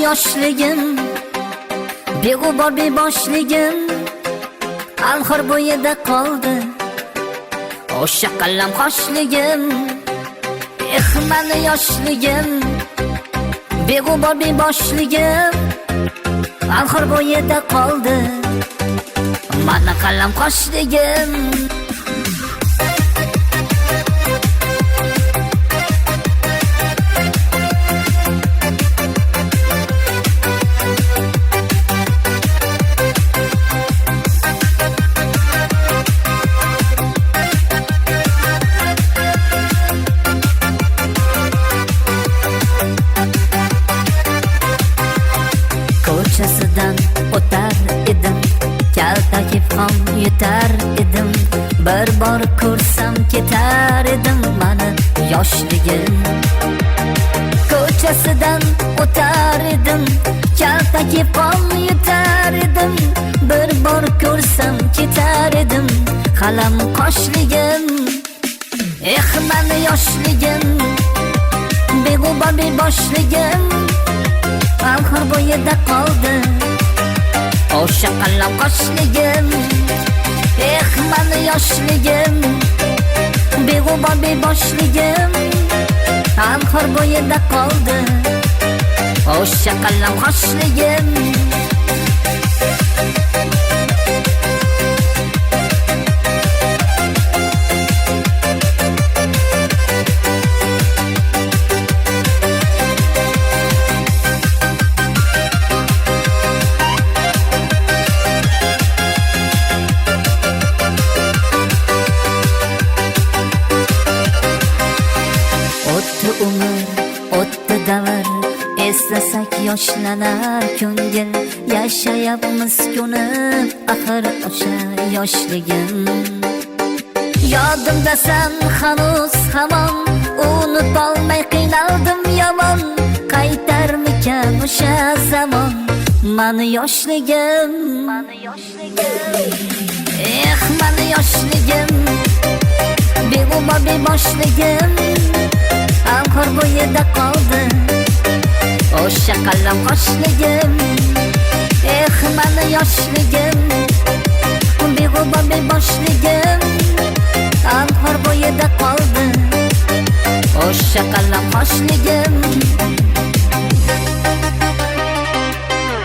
yoshligim, beg'ubor beboshligim alxir bo'yida qoldi. O'sha qallam qoshligim, mani yoshligim, beg'ubor beboshligim alxir bo'yida qoldi. Mana qallam qoshligim. Ko'chasidan o'tar edim, kaltakib ham yutar edim. Bir bor ko'rsam ketar edim mani yoshligim. Ko'chasidan o'tar edim, kaltakib ham yutar edim. Bir bor ko'rsam ketar edim qalam qoshligim. Mani yoshligim, beg'ubor beboshligim alxir bo'yida qoldi. O'sha qallam qoshligim, mani yoshligim, beg'ubor beboshligim alxir bo'yida qoldi. O'sha qallam qoshligim. O'tdi umr, o'tdi davr, eslasak yoshlanar ko'ngil. Yashayapmiz ko'nib, axir o'sha yoshligim. Yodimdasan hanuz hamon, unutolmay qiynaldim yomon. Qaytarmikan o'sha zamon mani yoshligim. Mani yoshligim, beg'ubor beboshligim alxir bo'yida qoldi. O'sha qallam qoshligim, mani yoshligim, beg'ubor beboshligim alxir bo'yida qoldi. O'sha qallam qoshligim.